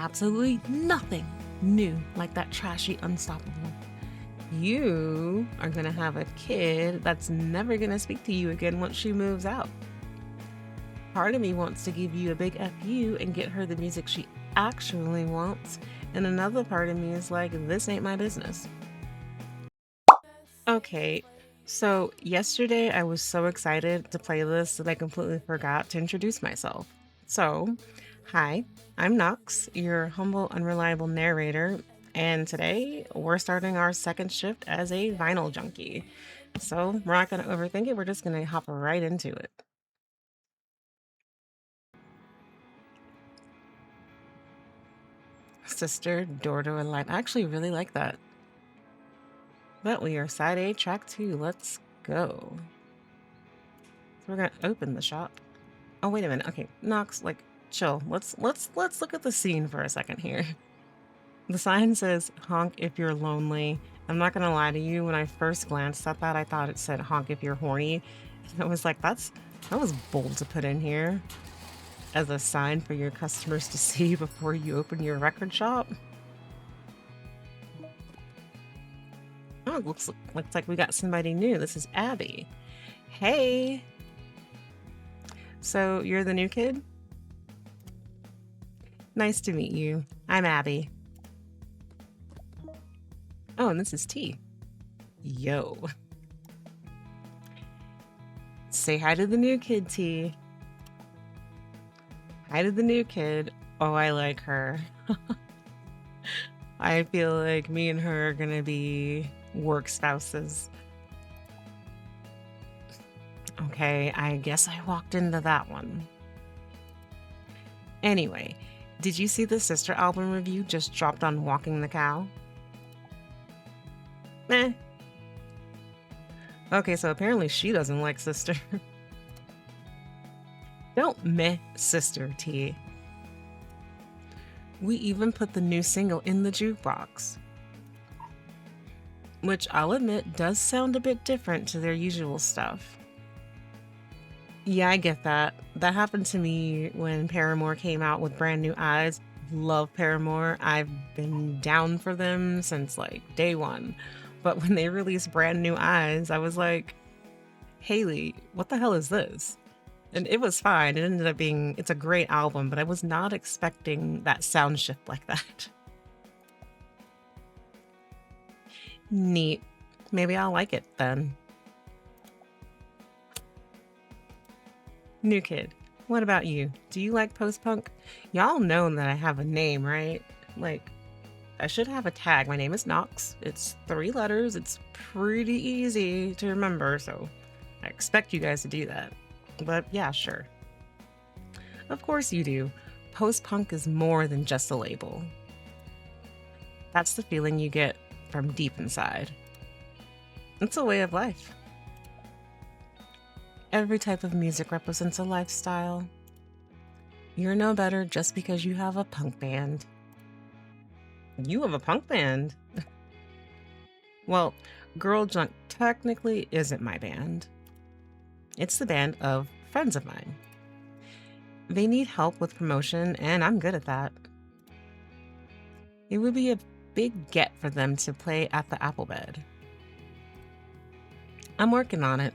absolutely nothing new like that trashy Unstoppable. You are going to have a kid that's never going to speak to you again once she moves out. Part of me wants to give you a big FU and get her the music she actually wants, and another part of me is like, this ain't my business. Okay, so yesterday I was so excited to play this that I completely forgot to introduce myself. So, hi, I'm Knox, your humble, unreliable narrator, and today we're starting our second shift as a vinyl junkie. So, we're not going to overthink it, we're just going to hop right into it. Sister, door to a light. I actually really like that. But we are side A, track 2. Let's go. So we're gonna open the shop. Oh, wait a minute. Okay, Knox, like, chill. Let's look at the scene for a second here. The sign says honk if you're lonely. I'm not gonna lie to you, when I first glanced at that, I thought it said honk if you're horny. And I was like, that was bold to put in here as a sign for your customers to see before you open your record shop. Oh, it looks like we got somebody new. This is Abby. Hey. So you're the new kid? Nice to meet you. I'm Abby. Oh, and this is T. Yo. Say hi to the new kid, T. Hi to the new kid. Oh, I like her. I feel like me and her are gonna be work spouses. Okay, I guess I walked into that one. Anyway, did you see the Sister album review just dropped on Walking the Cow? Eh. Okay, so apparently she doesn't like Sister. Don't meh Sister, T. We even put the new single in the jukebox, which I'll admit does sound a bit different to their usual stuff. Yeah, I get that. That happened to me when Paramore came out with Brand New Eyes. Love Paramore. I've been down for them since like day one. But when they released Brand New Eyes, I was like, Haley, what the hell is this? And it was fine. It ended up being, it's a great album, but I was not expecting that sound shift like that. Neat. Maybe I'll like it then. New kid, what about you? Do you like post-punk? Y'all know that I have a name, right? Like, I should have a tag. My name is Knox. It's 3 letters. It's pretty easy to remember, so I expect you guys to do that. But yeah, sure. Of course you do. Post-punk is more than just a label. That's the feeling you get from deep inside. It's a way of life. Every type of music represents a lifestyle. You're no better just because you have a punk band. You have a punk band? Well, Girl Junk technically isn't my band. It's the band of friends of mine. They need help with promotion, and I'm good at that. It would be a big get for them to play at the Apple Bed. I'm working on it.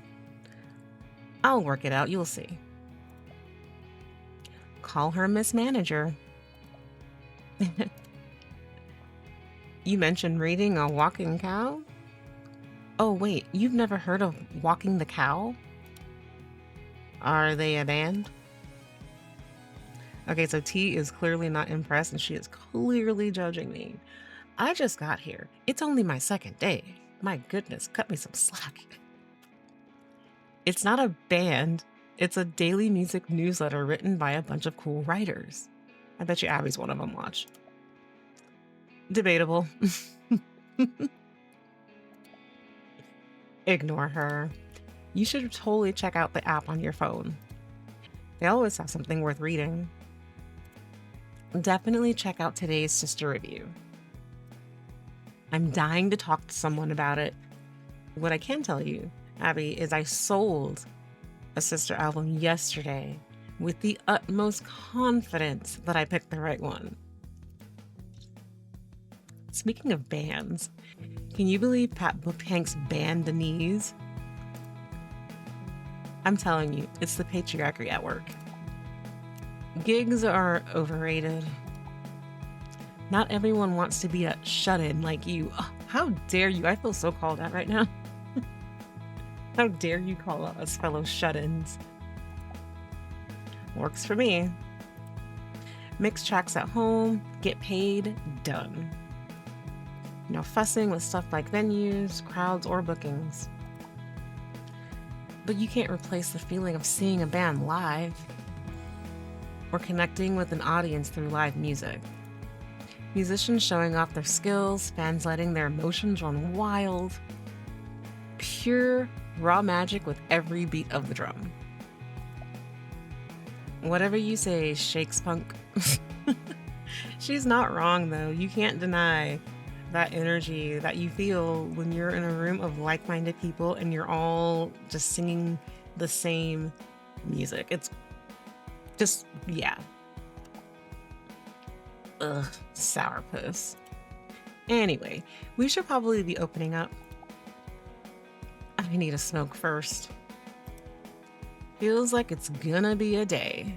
I'll work it out, you'll see. Call her Miss Manager. You mentioned reading a Walking Cow? Oh wait, you've never heard of Walking the Cow? Are they a band? Okay, so T is clearly not impressed and she is clearly judging me. I just got here. It's only my second day. My goodness, cut me some slack. It's not a band. It's a daily music newsletter written by a bunch of cool writers. I bet you Abby's one of them, watch. Debatable. Ignore her. You should totally check out the app on your phone. They always have something worth reading. Definitely check out today's Sister review. I'm dying to talk to someone about it. What I can tell you, Abby, is I sold a Sister album yesterday with the utmost confidence that I picked the right one. Speaking of bands, can you believe Pat booked Hank's band Denise? I'm telling you, it's the patriarchy at work. Gigs are overrated. Not everyone wants to be a shut-in like you. Oh, how dare you? I feel so called out right now. How dare you call us fellow shut-ins? Works for me. Mix tracks at home, get paid, done. No fussing with stuff like venues, crowds, or bookings. But you can't replace the feeling of seeing a band live or connecting with an audience through live music. Musicians showing off their skills, fans letting their emotions run wild. Pure, raw magic with every beat of the drum. Whatever you say, Shakes Punk. She's not wrong, though. You can't deny that energy that you feel when you're in a room of like-minded people and you're all just singing the same music. It's just, yeah. Ugh, sourpuss. Anyway, we should probably be opening up. I need a smoke first. Feels like it's gonna be a day.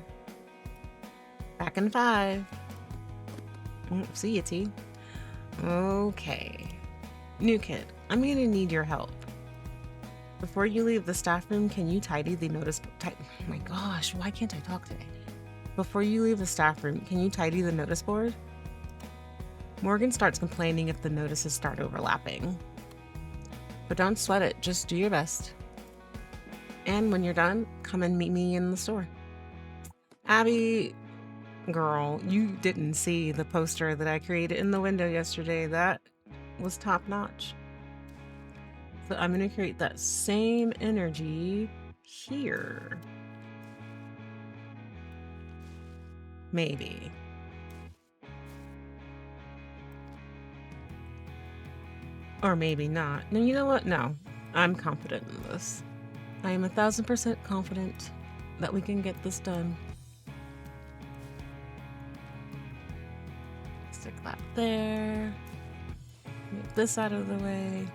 Back in 5. See you, T. Okay. New kid, I'm gonna need your help. Before you leave the staff room, can you tidy the notice? Oh my gosh, why can't I talk today? Before you leave the staff room, can you tidy the notice board? Morgan starts complaining if the notices start overlapping. But don't sweat it, just do your best. And when you're done, come and meet me in the store. Abby, girl, you didn't see the poster that I created in the window yesterday. That was top notch. So I'm going to create that same energy here. Maybe. Or maybe not. No, you know what? No, I'm confident in this. I am 1000% confident that we can get this done. Stick that there. Move this out of the way.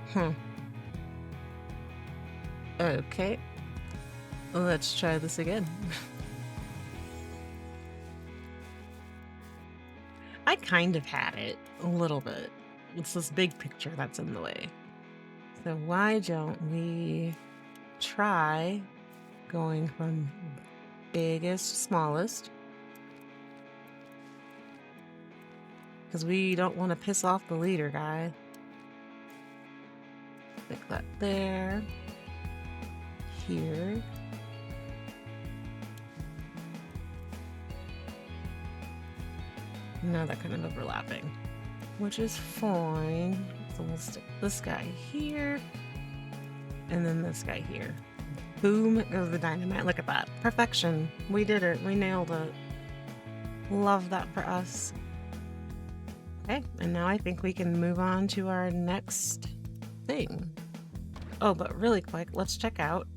Okay. Let's try this again. I kind of had it a little bit. It's this big picture that's in the way. So why don't we try going from biggest to smallest? Because we don't want to piss off the leader guy. Stick that there. Here. Now they're kind of overlapping, which is fine. So we'll stick this guy here, and then this guy here. Boom goes the dynamite. Look at that. Perfection. We did it. We nailed it. Love that for us. Okay, and now I think we can move on to our next thing. Oh, but really quick, let's check out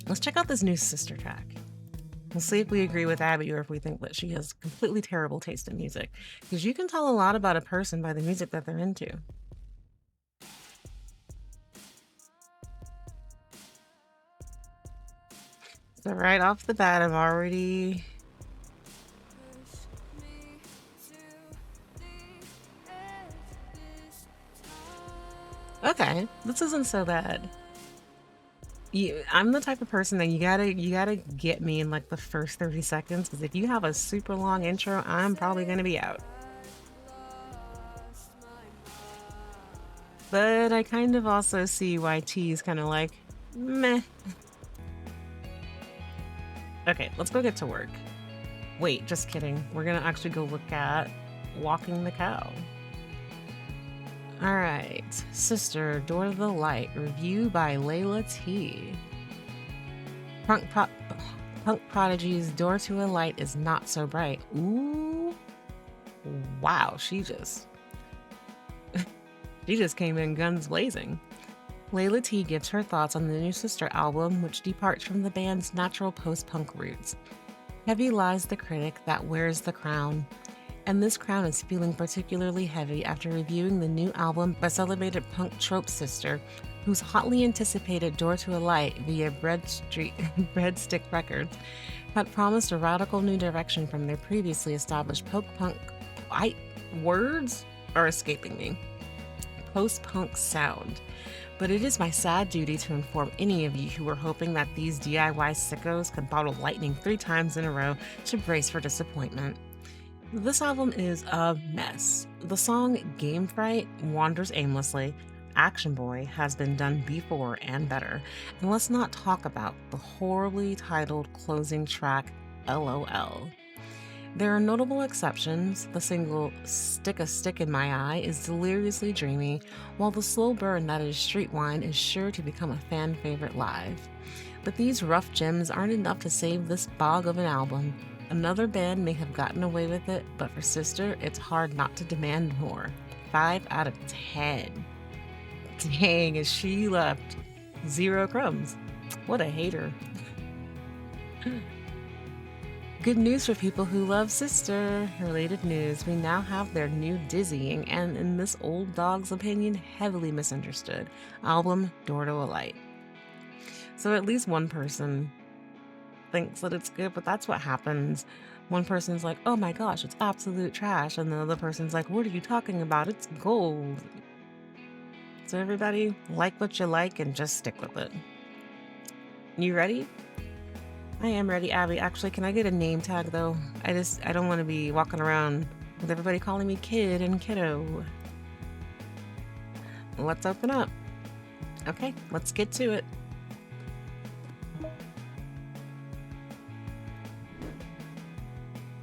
this new sister track. We'll see if we agree with Abby or if we think that she has completely terrible taste in music. Because you can tell a lot about a person by the music that they're into. So right off the bat, I'm already... Okay, this isn't so bad. I'm the type of person that you gotta get me in like the first 30 seconds, because if you have a super long intro, I'm probably gonna be out. But I kind of also see why T's kind of like, meh. Okay, let's go get to work. Wait, just kidding. We're gonna actually go look at Walking the Cow. Alright, Sister, Door to the Light, review by Layla T. Punk Prodigy's Door to a Light is not so bright. Ooh. Wow, she just came in guns blazing. Layla T gives her thoughts on the new Sister album, which departs from the band's natural post-punk roots. Heavy lies the critic that wears the crown, And this crown is feeling particularly heavy after reviewing the new album by celebrated punk trope sister, whose hotly anticipated Door to a Light via Breadstick Records had promised a radical new direction from their previously established post-punk words are escaping me. Post-punk sound. But it is my sad duty to inform any of you who are hoping that these DIY sickos can bottle lightning 3 times in a row to brace for disappointment. This album is a mess. The song Game Fright wanders aimlessly. Action Boy has been done before and better. And let's not talk about the horribly titled closing track, LOL. There are notable exceptions. The single Stick a Stick in My Eye is deliriously dreamy, while the slow burn that is Streetwine is sure to become a fan favorite live. But these rough gems aren't enough to save this bog of an album. Another band may have gotten away with it, but for Sister, it's hard not to demand more. 5 out of 10. Dang, is she left 0 crumbs. What a hater. Good news for people who love Sister. Related news, we now have their new dizzying and, in this old dog's opinion, heavily misunderstood album, Door to a Light. So at least one person thinks that it's good, but that's what happens. One person's like, oh my gosh, it's absolute trash. And the other person's like, what are you talking about? It's gold. So everybody, like what you like and just stick with it. You ready? I am ready, Abby. Actually, can I get a name tag though? I don't want to be walking around with everybody calling me kid and kiddo. Let's open up. Okay, let's get to it.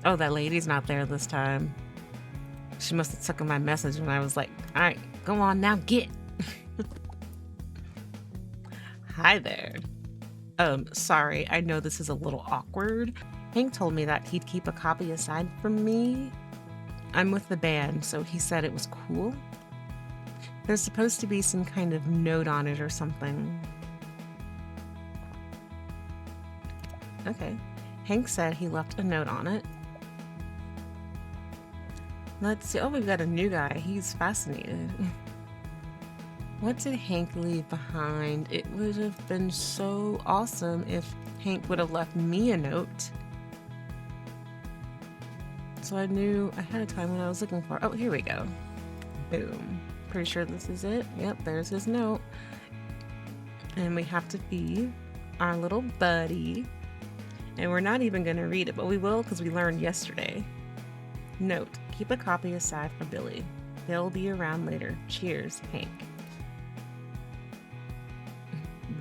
Oh, that lady's not there this time. She must have taken my message when I was like, all right, go on now, get. Hi there. Sorry, I know this is a little awkward. Hank told me that he'd keep a copy aside from me. I'm with the band, so he said it was cool. There's supposed to be some kind of note on it or something. Okay. Hank said he left a note on it. Let's see. Oh, we've got a new guy. He's fascinated. What did Hank leave behind? It would have been so awesome if Hank would have left me a note. So I knew ahead of time what I was looking for. Oh, here we go. Boom. Pretty sure this is it. Yep, there's his note. And we have to be our little buddy. And we're not even going to read it, but we will because we learned yesterday. Note, keep a copy aside for Billy. They'll be around later. Cheers, Hank.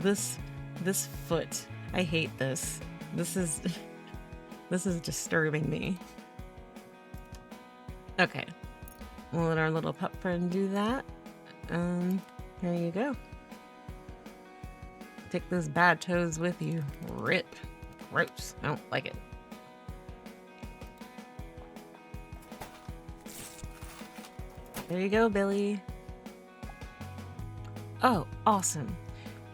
This foot. I hate this. This is disturbing me. Okay. We'll let our little pup friend do that. Here you go. Take those bad toes with you. Rip. Gross. I don't like it. There you go, Billy. Oh, awesome.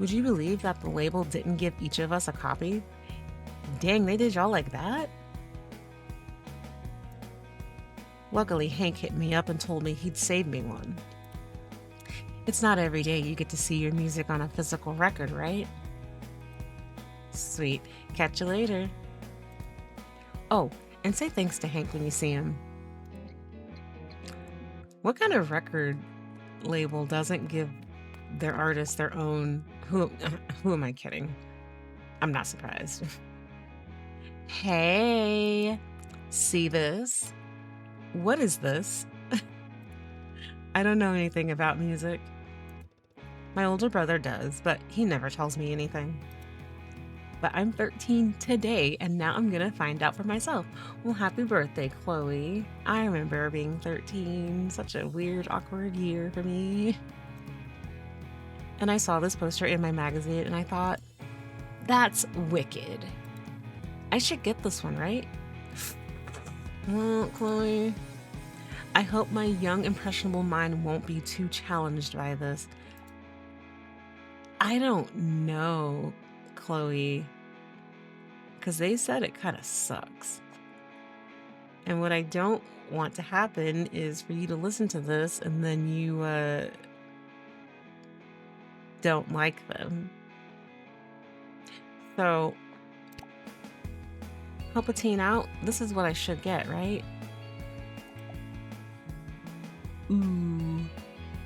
Would you believe that the label didn't give each of us a copy? Dang, they did y'all like that? Luckily, Hank hit me up and told me he'd save me one. It's not every day you get to see your music on a physical record, right? Sweet. Catch you later. Oh, and say thanks to Hank when you see him. What kind of record label doesn't give their artists their own... Who am I kidding? I'm not surprised. Hey, see this? What is this? I don't know anything about music. My older brother does, but he never tells me anything. But I'm 13 today, and now I'm gonna find out for myself. Well, happy birthday, Chloe. I remember being 13. Such a weird, awkward year for me. And I saw this poster in my magazine, and I thought, that's wicked. I should get this one, right? Well, Chloe, I hope my young, impressionable mind won't be too challenged by this. I don't know, Chloe, because they said it kind of sucks. And what I don't want to happen is for you to listen to this and then you don't like them. So, help a teen out. This is what I should get, right? Ooh,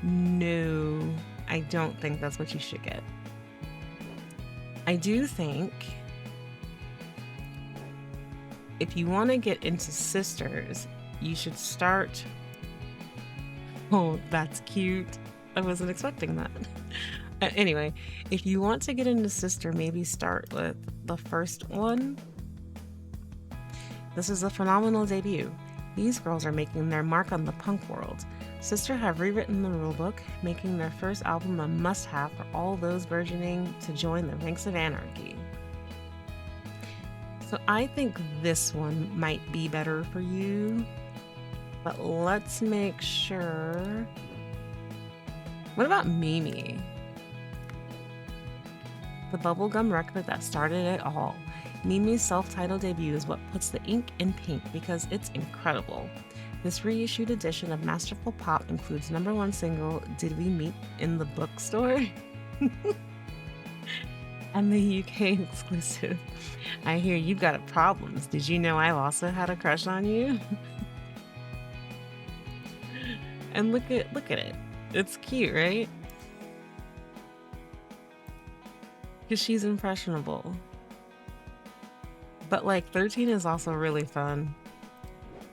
no. I don't think that's what you should get. I do think if you want to get into sisters, you should start. Oh, that's cute. I wasn't expecting that. Anyway, if you want to get into sister, maybe start with the first one. This is a phenomenal debut. These girls are making their mark on the punk world. Sister have rewritten the rulebook, making their first album a must-have for all those burgeoning to join the ranks of anarchy. So I think this one might be better for you, but let's make sure. What about Mimi? The bubblegum record that started it all. Mimi's self-titled debut is what puts the ink in pink because it's incredible. This reissued edition of Masterful Pop includes #1 single, Did We Meet in the Bookstore? And the UK exclusive, I Hear You've Got Problems. Did you know I've also had a crush on you? And look at it. It's cute, right? Because she's impressionable. But like 13 is also really fun.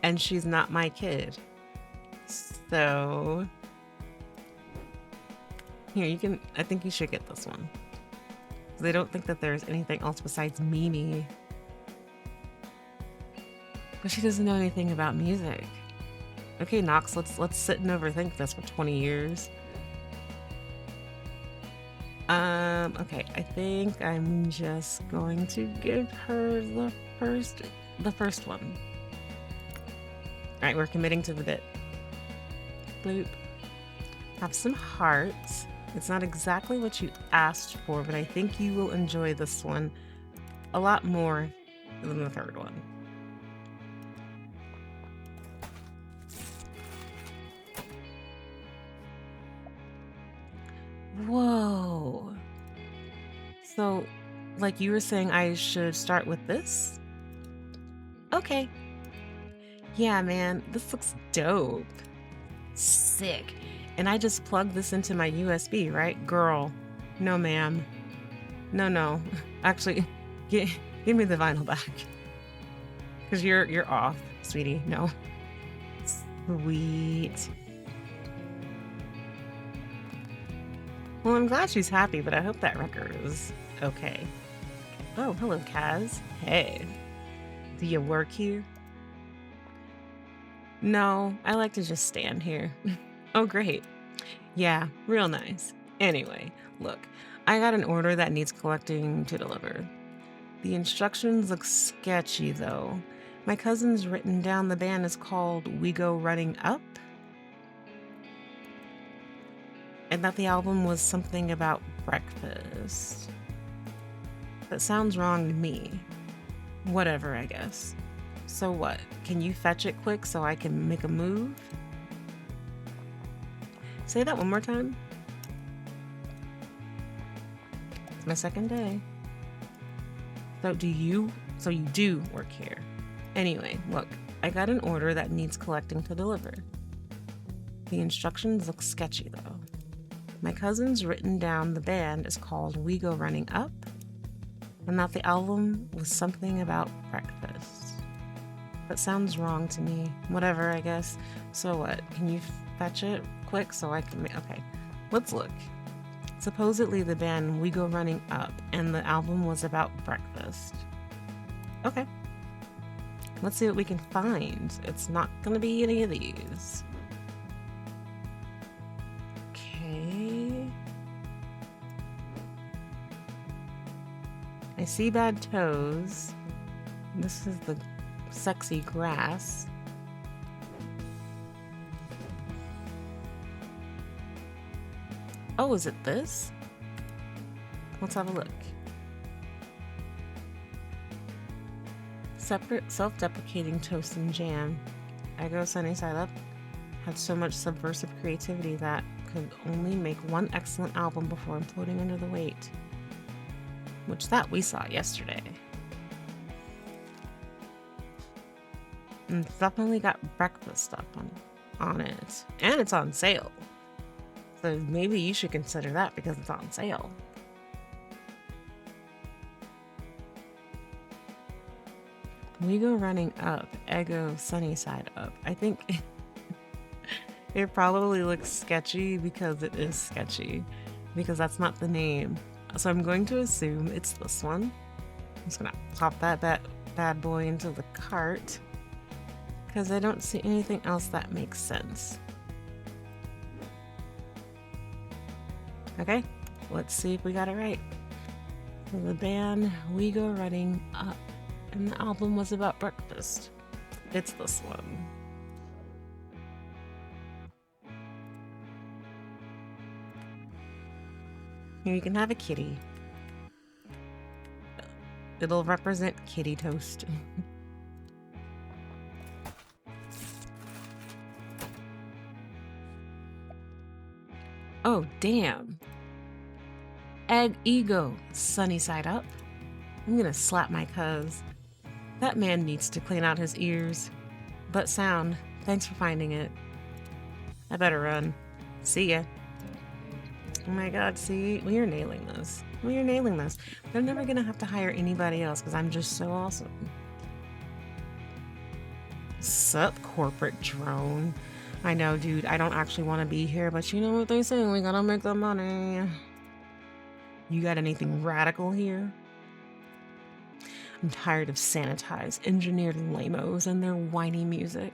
And she's not my kid. So here, I think you should get this one. They don't think that there's anything else besides Mimi. But she doesn't know anything about music. Okay, Knox, let's sit and overthink this for 20 years. Okay, I think I'm just going to give her the first one. All right, we're committing to the bit. Bloop. Have some hearts. It's not exactly what you asked for, but I think you will enjoy this one a lot more than the third one. Whoa. So, like you were saying, I should start with this? Okay. Yeah, man, this looks dope. Sick. And I just plugged this into my USB, right? Girl. No, ma'am. No. Actually, give me the vinyl back. Because you're off, sweetie. No. Sweet. Well, I'm glad she's happy, but I hope that record is okay. Oh, hello, Kaz. Hey. Do you work here? No, I like to just stand here. Oh, great. Yeah, real nice. Anyway, look, I got an order that needs collecting to deliver. The instructions look sketchy, though. My cousin's written down the band is called We Go Running Up, and that the album was something about breakfast. That sounds wrong to me. Whatever, I guess. So what? Can you fetch it quick so I can make a move? Say that one more time. It's my second day. So you do work here. Anyway, look, I got an order that needs collecting to deliver. The instructions look sketchy though. My cousin's written down the band is called We Go Running Up, and that the album was something about breakfast. That sounds wrong to me. Whatever, I guess. So what? Can you fetch it quick so I can okay, let's look. Supposedly the band We Go Running Up, and the album was about breakfast. Okay. Let's see what we can find. It's not gonna be any of these. Okay. I see bad toes. This is the sexy grass. Oh, is it this? Let's have a look. separate self-deprecating toast and jam. Eggo Sunny Side Up had so much subversive creativity that could only make one excellent album before imploding under the weight. Which that we saw yesterday. And it's definitely got breakfast stuff on it. And it's on sale. So maybe you should consider that because it's on sale. We go running up, Eggo Sunny Side Up. I think it probably looks sketchy because it is sketchy, because that's not the name. So I'm going to assume it's this one. I'm just gonna pop that bad boy into the cart because I don't see anything else that makes sense. Okay, let's see if we got it right. For the band, We Go Running Up. And the album was about breakfast. It's this one. Here you can have a kitty. It'll represent kitty toast. Oh, damn. Egg Ego, Sunny Side Up. I'm gonna slap my cuz. That man needs to clean out his ears. But sound, thanks for finding it. I better run. See ya. Oh my god, see? We are nailing this. We are nailing this. They're never gonna have to hire anybody else because I'm just so awesome. Sup, corporate drone. I know, dude, I don't actually want to be here, but you know what they say, we gotta make the money. You got anything radical here? I'm tired of sanitized, engineered lamos and their whiny music.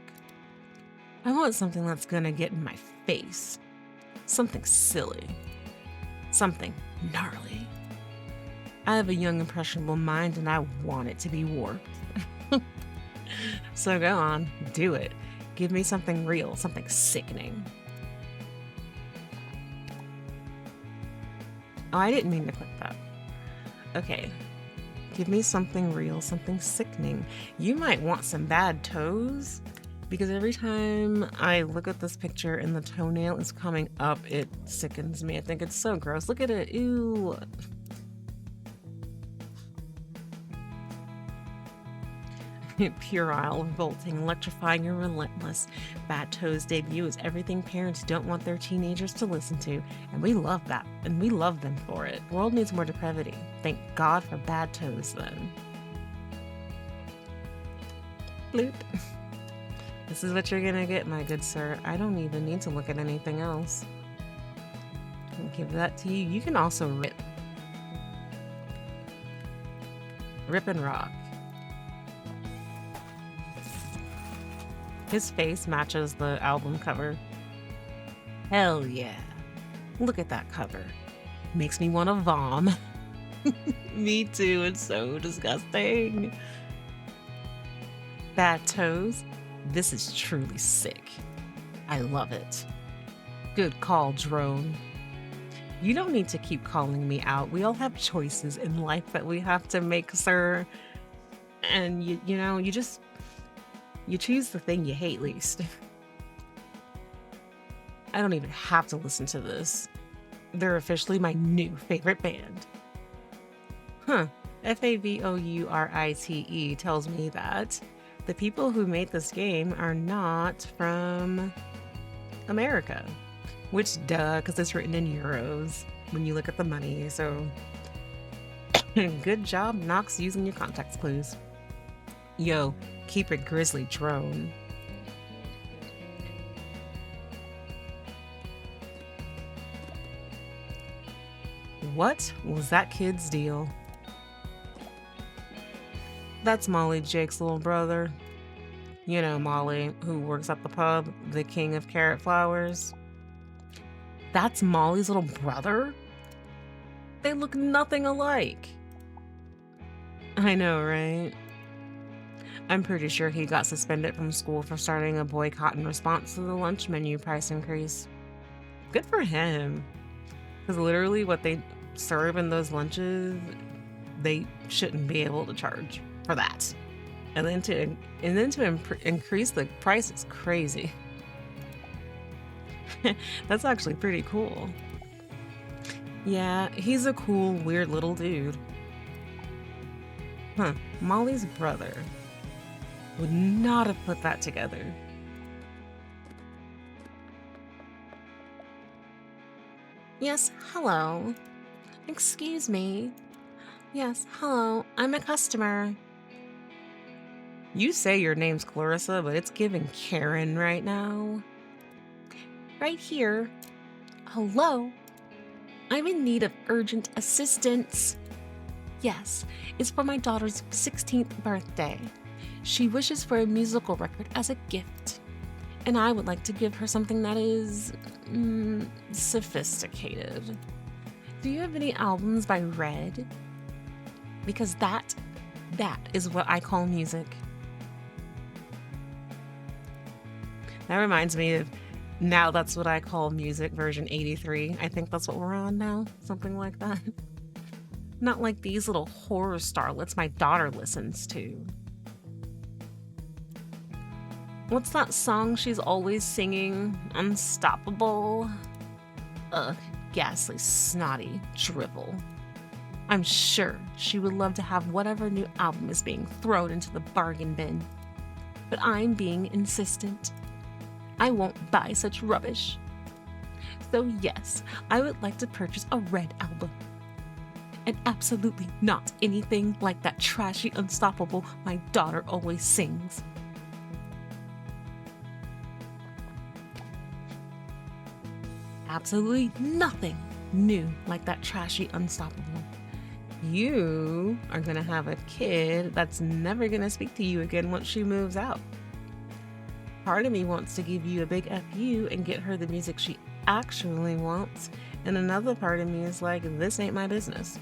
I want something that's gonna get in my face. Something silly. Something gnarly. I have a young, impressionable mind and I want it to be warped. So go on, do it. Give me something real, something sickening. Oh, I didn't mean to click that. Okay. Give me something real, something sickening. You might want some bad toes, because every time I look at this picture and the toenail is coming up, it sickens me. I think it's so gross. Look at it. Ew. Puerile, revolting, electrifying, and relentless. Bad Toes debut is everything parents don't want their teenagers to listen to, and we love that, and we love them for it. The world needs more depravity. Thank God for Bad Toes, then. Bloop. This is what you're gonna get, my good sir. I don't even need to look at anything else. I'll give that to you. You can also rip. Rip and rock. His face matches the album cover. Hell yeah. Look at that cover. Makes me want to vom. Me too, it's so disgusting. Bad Toes. This is truly sick. I love it. Good call, drone. You don't need to keep calling me out. We all have choices in life that we have to make, sir. And you choose the thing you hate least. I don't even have to listen to this. They're officially my new favorite band. Huh. FAVOURITE tells me that the people who made this game are not from America. Which, duh, because it's written in euros when you look at the money, so good job, Nox, using your context clues. Yo, keep it grizzly, drone. What was that kid's deal? That's Molly, Jake's little brother. You know Molly, who works at the pub, the king of carrot flowers. That's Molly's little brother? They look nothing alike. I know, right? I'm pretty sure he got suspended from school for starting a boycott in response to the lunch menu price increase. Good for him. Because literally what they serve in those lunches, they shouldn't be able to charge for that. And then to increase the price is crazy. That's actually pretty cool. Yeah, he's a cool, weird little dude. Huh, Molly's brother would not have put that together. Yes, hello. Excuse me. Yes, hello, I'm a customer. You say your name's Clarissa, but it's giving Karen right now. Right here. Hello? I'm in need of urgent assistance. Yes, it's for my daughter's 16th birthday. She wishes for a musical record as a gift. And I would like to give her something that is sophisticated. Do you have any albums by Red? Because that is what I call music. That reminds me of Now That's What I Call Music version 83. I think that's what we're on now, something like that. Not like these little horror starlets my daughter listens to. What's that song she's always singing? Unstoppable? Ugh, ghastly, snotty drivel. I'm sure she would love to have whatever new album is being thrown into the bargain bin. But I'm being insistent. I won't buy such rubbish. So yes, I would like to purchase a Red album. And absolutely not anything like that trashy Unstoppable my daughter always sings. Absolutely nothing new like that trashy Unstoppable. You are gonna have a kid that's never gonna speak to you again once she moves out. Part of me wants to give you a big FU and get her the music she actually wants, and another part of me is like, this ain't my business.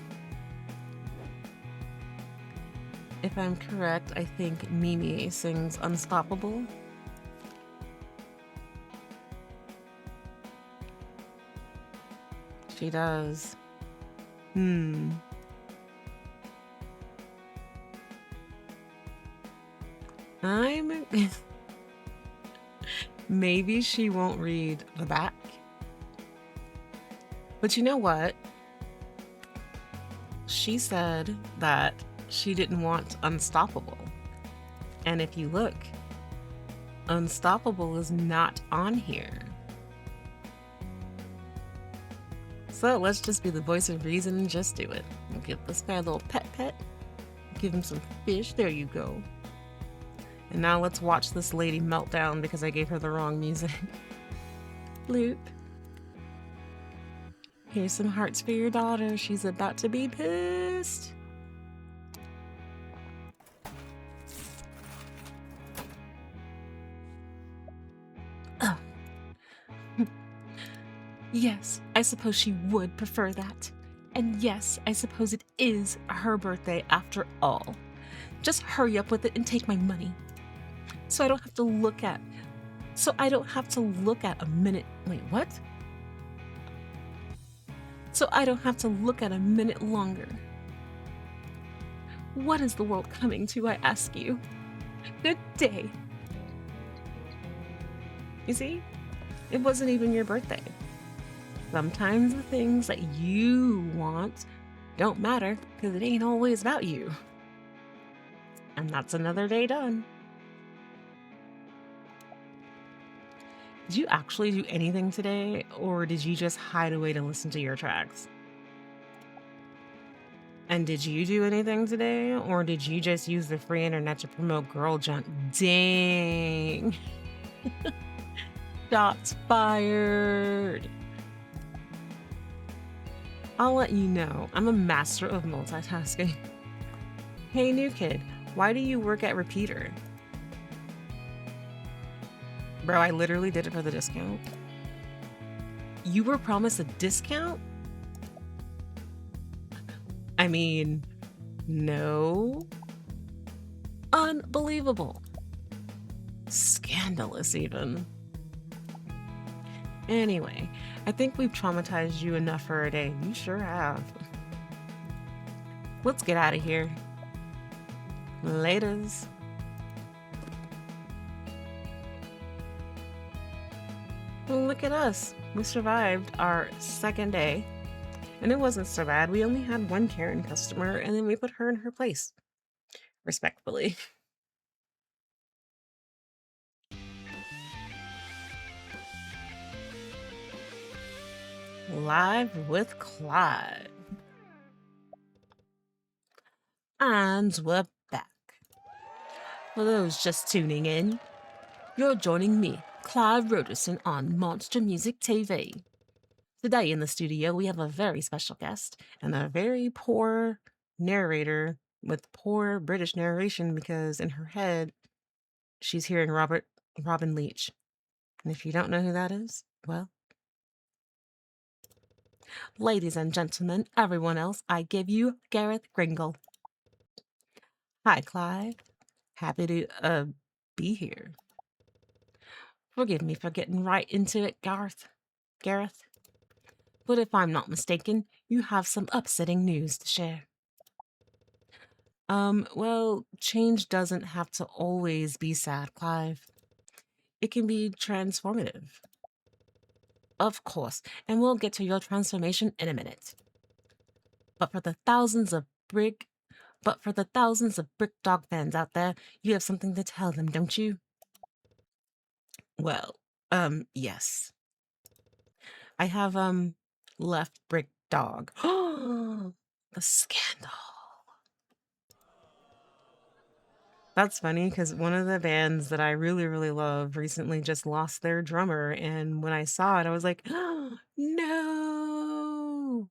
If I'm correct, I think Mimi sings Unstoppable. She does. Maybe she won't read the back. But you know what? She said that she didn't want Unstoppable. And if you look, Unstoppable is not on here. So let's just be the voice of reason and just do it. We'll give this guy a little pet. Give him some fish. There you go. And now let's watch this lady melt down because I gave her the wrong music. Bloop. Here's some hearts for your daughter. She's about to be pissed. Oh. Yes, I suppose she would prefer that. And yes, I suppose it is her birthday after all. Just hurry up with it and take my money. So I don't have to look at a minute. Wait, what? So I don't have to look at a minute longer. What is the world coming to, I ask you? Good day. You see? It wasn't even your birthday. Sometimes the things that you want don't matter because it ain't always about you. And that's another day done. Did you actually do anything today, or did you just hide away to listen to your tracks? And did you do anything today, or did you just use the free internet to promote Girl Junk? Dang. Shots fired. I'll let you know, I'm a master of multitasking. Hey, new kid, why do you work at Repeater? Bro, I literally did it for the discount. You were promised a discount? I mean, no. Unbelievable. Scandalous, even. Anyway, I think we've traumatized you enough for a day. You sure have. Let's get out of here. Laters. Well, look at us. We survived our second day, and it wasn't so bad. We only had one Karen customer, and then we put her in her place, respectfully. Live with Clive. And we're back. For those just tuning in, you're joining me, Clive Roderson, on Monster Music TV. Today in the studio, we have a very special guest and a very poor narrator with poor British narration because in her head, she's hearing Robin Leach. And if you don't know who that is, well, ladies and gentlemen, everyone else, I give you Gareth Gringle. Hi, Clive. Happy to be here. Forgive me for getting right into it, Gareth. But if I'm not mistaken, you have some upsetting news to share. Well, change doesn't have to always be sad, Clive. It can be transformative. Of course, and we'll get to your transformation in a minute. But for the thousands of brick dog fans out there, you have something to tell them, don't you? Well, yes. I have left Brick Dog. The scandal. That's funny because one of the bands that I really, really love recently just lost their drummer. And when I saw it, I was like, no.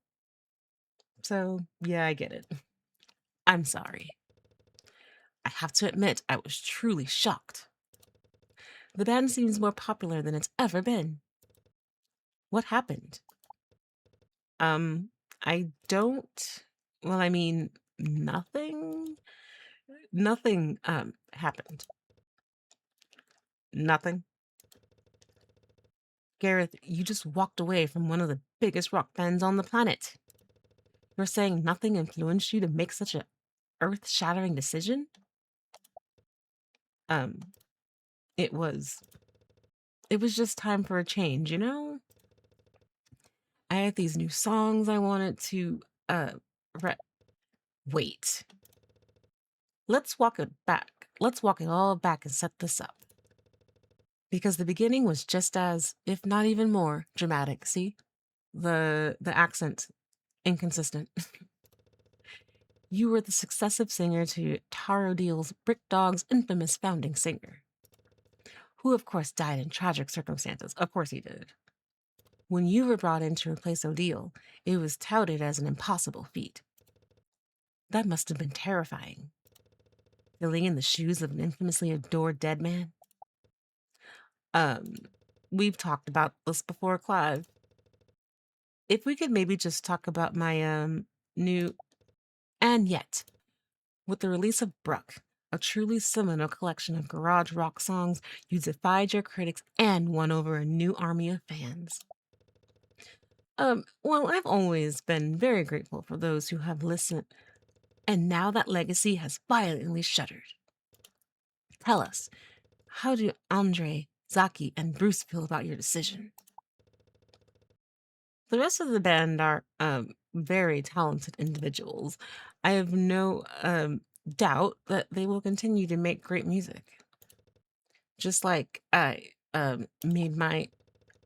So, yeah, I get it. I'm sorry. I have to admit, I was truly shocked. The band seems more popular than it's ever been. What happened? Um, I don't, well, I mean, nothing. Nothing happened. Nothing. Gareth, you just walked away from one of the biggest rock bands on the planet. You're saying nothing influenced you to make such a earth-shattering decision? Um, it was just time for a change, you know? I had these new songs I wanted to uh re- wait. Let's walk it back. Let's walk it all back and set this up. Because the beginning was just as, if not even more, dramatic. See? The accent inconsistent. You were the successive singer to Taro Deal's Brick Dog's infamous founding singer, who of course died in tragic circumstances. Of course he did. When you were brought in to replace O'Deal, it was touted as an impossible feat. That must have been terrifying. Filling in the shoes of an infamously adored dead man. Um, we've talked about this before, Clive. If we could maybe just talk about my new and yet, with the release of Bruck, a truly seminal collection of garage rock songs, you defied your critics and won over a new army of fans. Well, I've always been very grateful for those who have listened, and now that legacy has violently shuttered. Tell us, how do Andre, Zaki, and Bruce feel about your decision? The rest of the band are very talented individuals. I have no doubt that they will continue to make great music. Just like I made my.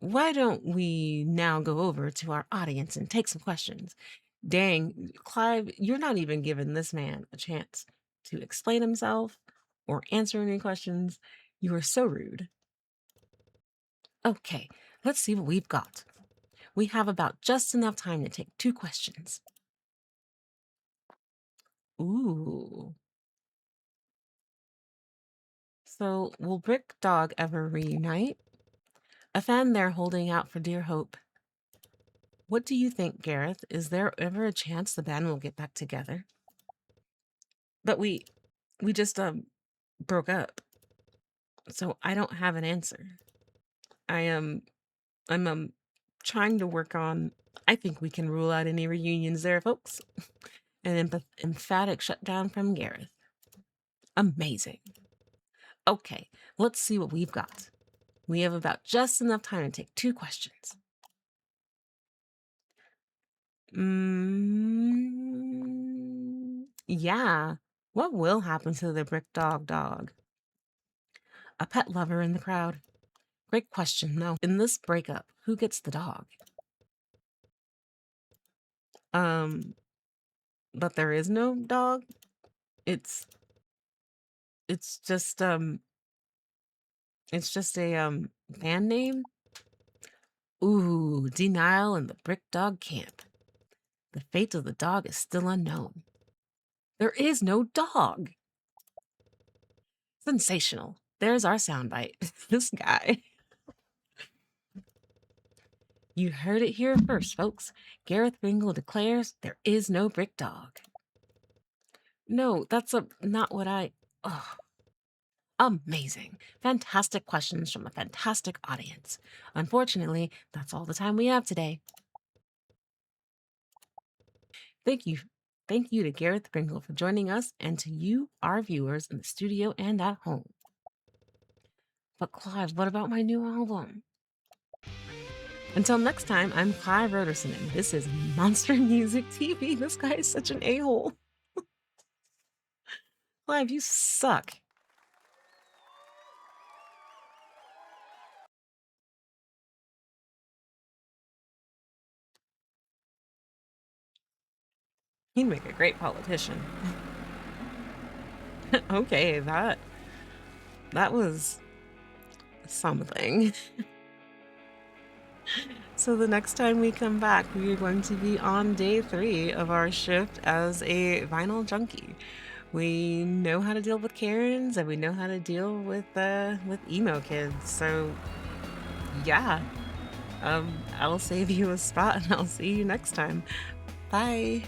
Why don't we now go over to our audience and take some questions? Dang, Clive, you're not even giving this man a chance to explain himself or answer any questions. You are so rude. Okay, let's see what we've got. We have about just enough time to take 2 questions. Ooh. So, will Brick Dog ever reunite? A fan there holding out for dear hope. What do you think, Gareth? Is there ever a chance the band will get back together? But we just broke up. So I don't have an answer. I am I'm trying to work on. I think we can rule out any reunions there, folks. An emphatic shutdown from Gareth. Amazing. Okay, let's see what we've got. We have about just enough time to take 2 questions. Yeah. What will happen to the brick dog? A pet lover in the crowd? Great question. No. In this breakup, who gets the dog? But there is no dog. It's it's just it's just a band name. Ooh, denial in the brick dog camp. The fate of the dog is still unknown. There is no dog. Sensational. There's our soundbite. This guy. You heard it here first, folks. Gareth Bingle declares there is no brick dog. No, that's not what I... Oh, amazing. Fantastic questions from a fantastic audience. Unfortunately, that's all the time we have today. Thank you. Thank you to Gareth Bingle for joining us and to you, our viewers in the studio and at home. But Clive, what about my new album? Until next time, I'm Clive Roderson, and this is Monster Music TV. This guy is such an a-hole. Clive, you suck. He'd make a great politician. Okay, that was something. So the next time we come back, we are going to be on day 3 of our shift as a vinyl junkie. We know how to deal with Karens, and we know how to deal with emo kids. So yeah, I'll save you a spot, and I'll see you next time. Bye.